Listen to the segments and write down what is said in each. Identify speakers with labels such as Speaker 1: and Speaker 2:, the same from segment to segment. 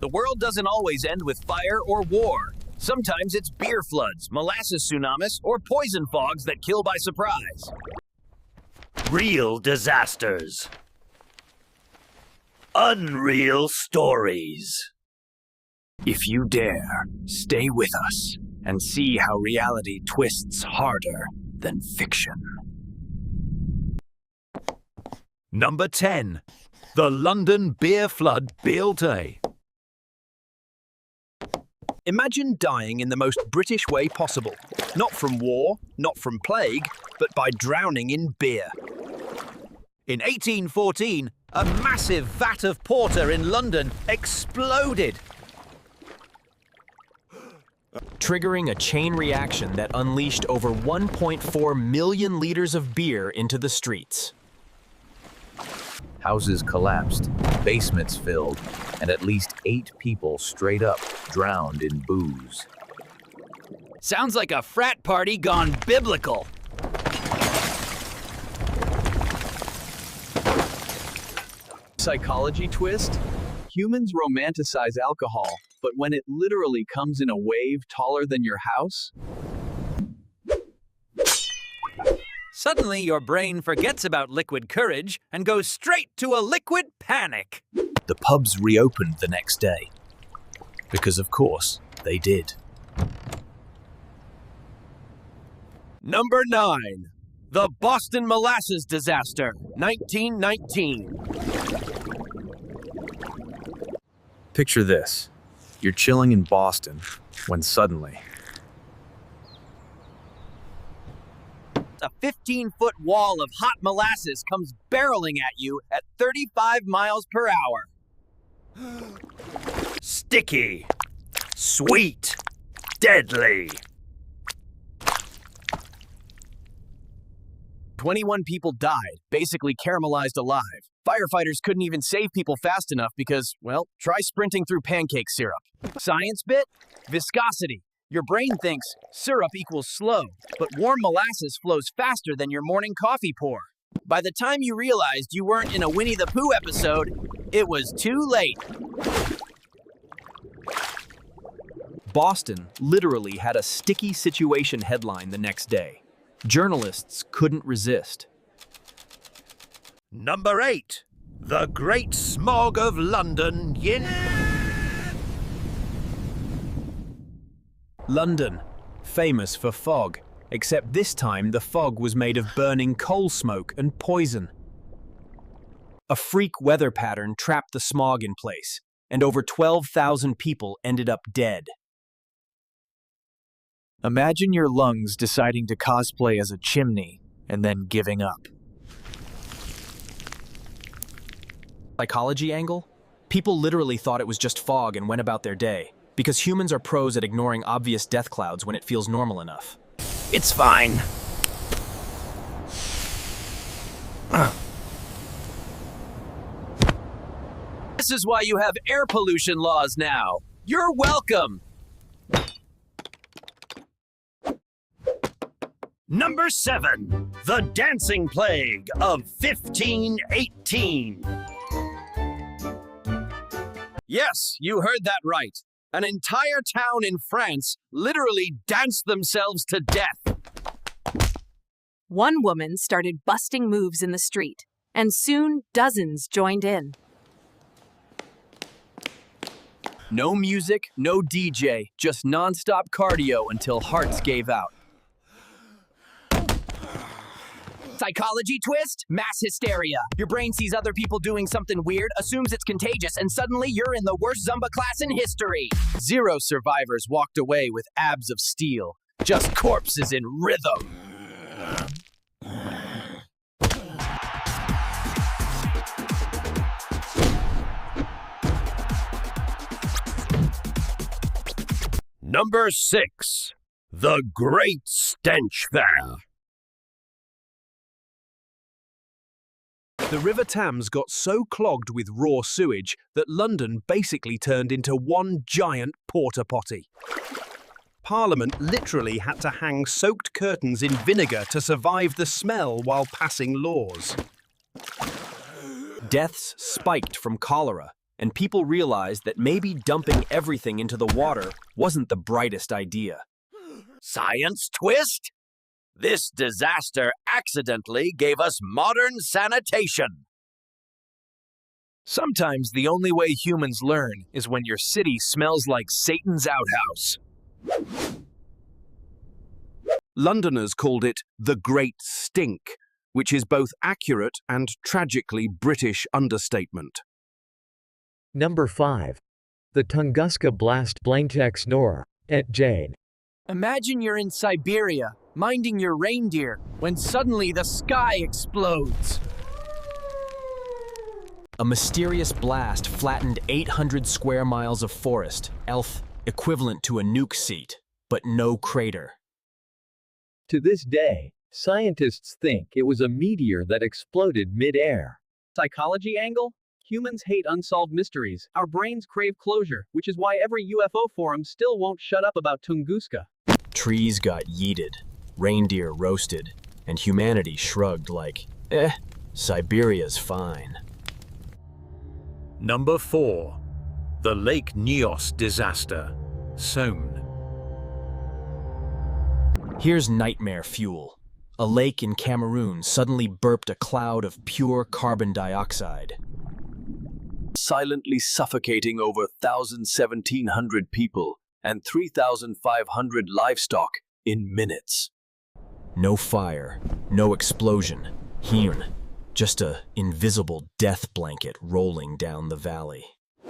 Speaker 1: The world doesn't always end with fire or war. Sometimes it's beer floods, molasses tsunamis, or poison fogs that kill by surprise.
Speaker 2: Real disasters. Unreal stories.
Speaker 1: If you dare, stay with us and see how reality twists harder than fiction.
Speaker 3: Number 10. The London Beer Flood Day.
Speaker 1: Imagine dying in the most British way possible. Not from war, not from plague, but by drowning in beer.
Speaker 3: In 1814, a massive vat of porter in London exploded,
Speaker 4: triggering a chain reaction that unleashed over 1.4 million liters of beer into the streets.
Speaker 5: Houses collapsed, basements filled, and at least 8 people straight up drowned in booze.
Speaker 1: Sounds like a frat party gone biblical. Psychology twist? Humans romanticize alcohol, but when it literally comes in a wave taller than your house?
Speaker 3: Suddenly, your brain forgets about liquid courage and goes straight to a liquid panic.
Speaker 5: The pubs reopened the next day. Because of course, they did.
Speaker 1: Number 9. The Boston Molasses Disaster, 1919.
Speaker 5: Picture this. You're chilling in Boston when suddenly...
Speaker 1: A 15-foot wall of hot molasses comes barreling at you at 35 miles per hour.
Speaker 2: Sticky. Sweet. Deadly.
Speaker 1: 21 people died, basically caramelized alive. Firefighters couldn't even save people fast enough because, well, try sprinting through pancake syrup. Science bit? Viscosity. Your brain thinks syrup equals slow, but warm molasses flows faster than your morning coffee pour. By the time you realized you weren't in a Winnie the Pooh episode, it was too late.
Speaker 4: Boston literally had a sticky situation headline the next day. Journalists couldn't resist.
Speaker 2: Number 8. The Great Smog of London
Speaker 4: London, famous for fog, except this time the fog was made of burning coal smoke and poison. A freak weather pattern trapped the smog in place, and over 12,000 people ended up dead.
Speaker 1: Imagine your lungs deciding to cosplay as a chimney and then giving up.
Speaker 4: Psychology angle? People literally thought it was just fog and went about their day, because humans are pros at ignoring obvious death clouds when it feels normal enough.
Speaker 1: It's fine. This is why you have air pollution laws now. You're welcome.
Speaker 2: Number 7. The Dancing Plague of 1518.
Speaker 1: Yes, you heard that right. An entire town in France literally danced themselves to death.
Speaker 6: One woman started busting moves in the street, and soon dozens joined in.
Speaker 1: No music, no DJ, just non-stop cardio until hearts gave out. Psychology twist? Mass hysteria. Your brain sees other people doing something weird, assumes it's contagious, and suddenly you're in the worst Zumba class in history. 0 survivors walked away with abs of steel, just corpses in rhythm.
Speaker 2: Number 6. The Great Stench Fair.
Speaker 7: The River Thames got so clogged with raw sewage that London basically turned into one giant porta potty. Parliament literally had to hang soaked curtains in vinegar to survive the smell while passing laws.
Speaker 4: Deaths spiked from cholera, and people realized that maybe dumping everything into the water wasn't the brightest idea.
Speaker 2: Science twist? This disaster accidentally gave us modern sanitation.
Speaker 1: Sometimes the only way humans learn is when your city smells like Satan's outhouse.
Speaker 7: Londoners called it the Great Stink, which is both accurate and tragically British understatement.
Speaker 8: Number 5. The Tunguska Blast Blanktex Nor, et Jane.
Speaker 1: Imagine you're in Siberia, minding your reindeer, when suddenly the sky explodes.
Speaker 4: A mysterious blast flattened 800 square miles of forest, equivalent to a nuke seat, but no crater.
Speaker 8: To this day, scientists think it was a meteor that exploded mid-air.
Speaker 1: Psychology angle? Humans hate unsolved mysteries. Our brains crave closure, which is why every UFO forum still won't shut up about Tunguska.
Speaker 4: Trees got yeeted, reindeer roasted, and humanity shrugged like, Siberia's fine.
Speaker 2: Number 4. The Lake Nyos Disaster. Sown.
Speaker 4: Here's nightmare fuel. A lake in Cameroon suddenly burped a cloud of pure carbon dioxide,
Speaker 7: Silently suffocating over 1,700 people and 3,500 livestock in minutes.
Speaker 4: No fire, no explosion. Here, just a invisible death blanket rolling down the valley.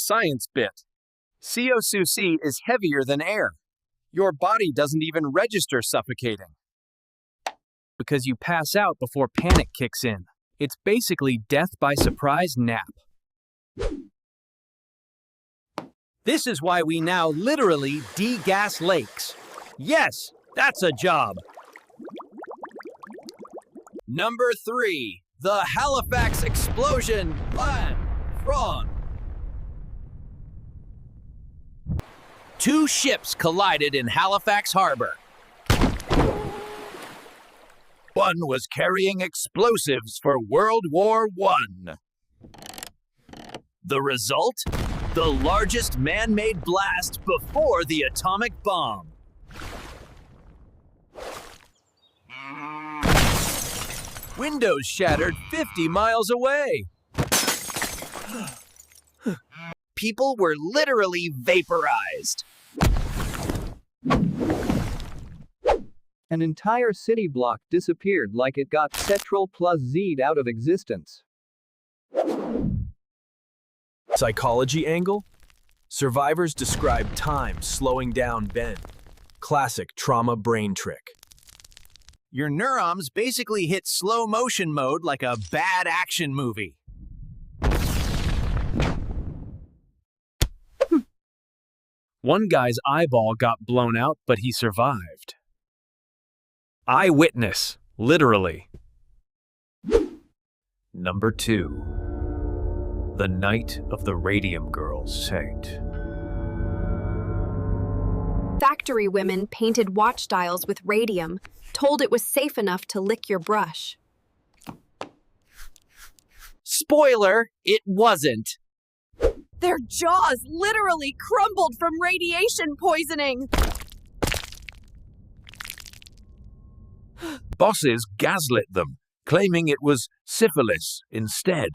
Speaker 1: Science bit. CO2 is heavier than air. Your body doesn't even register suffocating, because you pass out before panic kicks in. It's basically death by surprise nap. This is why we now literally degas lakes. Yes, that's a job. Number 3, the Halifax Explosion. Wrong. 2 ships collided in Halifax Harbor.
Speaker 2: One was carrying explosives for World War I.
Speaker 1: The result? The largest man-made blast before the atomic bomb. Windows shattered 50 miles away. People were literally vaporized. An entire city block disappeared like it got Ctrl plus Z'd out of existence.
Speaker 4: Psychology angle? Survivors describe time slowing down Ben. Classic trauma brain trick.
Speaker 1: Your neurons basically hit slow motion mode like a bad action movie. One guy's eyeball got blown out, but he survived. Eyewitness, literally.
Speaker 2: Number 2. The night of the Radium Girls sank.
Speaker 9: Factory women painted watch dials with radium, told it was safe enough to lick your brush.
Speaker 1: Spoiler, it wasn't.
Speaker 6: Their jaws literally crumbled from radiation poisoning.
Speaker 2: Bosses gaslit them, claiming it was syphilis instead.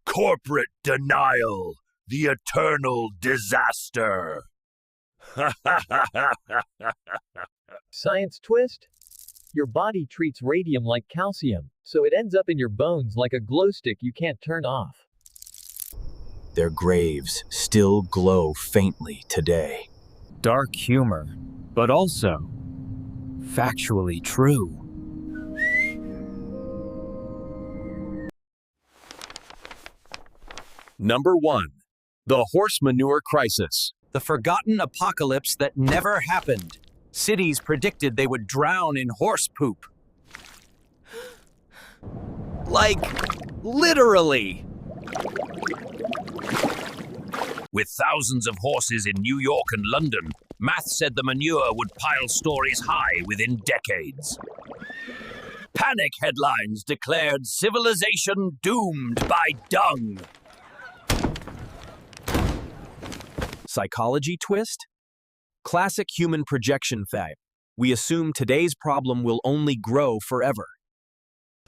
Speaker 2: Corporate denial, the eternal disaster.
Speaker 8: Science twist? Your body treats radium like calcium, so it ends up in your bones like a glow stick you can't turn off.
Speaker 4: Their graves still glow faintly today.
Speaker 1: Dark humor, but also factually true. Number 1. The horse manure crisis. The forgotten apocalypse that never happened. Cities predicted they would drown in horse poop. Like, literally.
Speaker 2: With thousands of horses in New York and London, math said the manure would pile stories high within decades.
Speaker 1: Panic headlines declared civilization doomed by dung.
Speaker 4: Psychology twist? Classic human projection fact. We assume today's problem will only grow forever.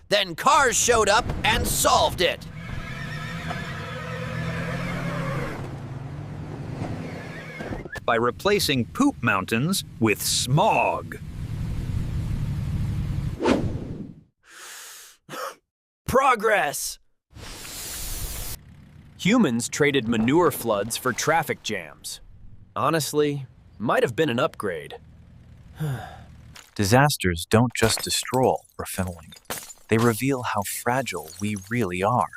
Speaker 1: Then cars showed up and solved it.
Speaker 3: By replacing poop mountains with smog.
Speaker 1: Progress!
Speaker 4: Humans traded manure floods for traffic jams. Honestly, might have been an upgrade.
Speaker 2: Disasters don't just destroy or filling. They reveal how fragile we really are.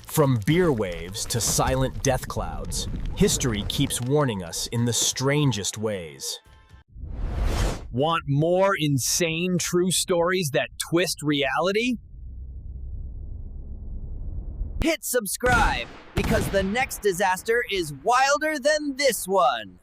Speaker 4: From beer waves to silent death clouds, history keeps warning us in the strangest ways.
Speaker 1: Want more insane true stories that twist reality? Hit subscribe, because the next disaster is wilder than this one.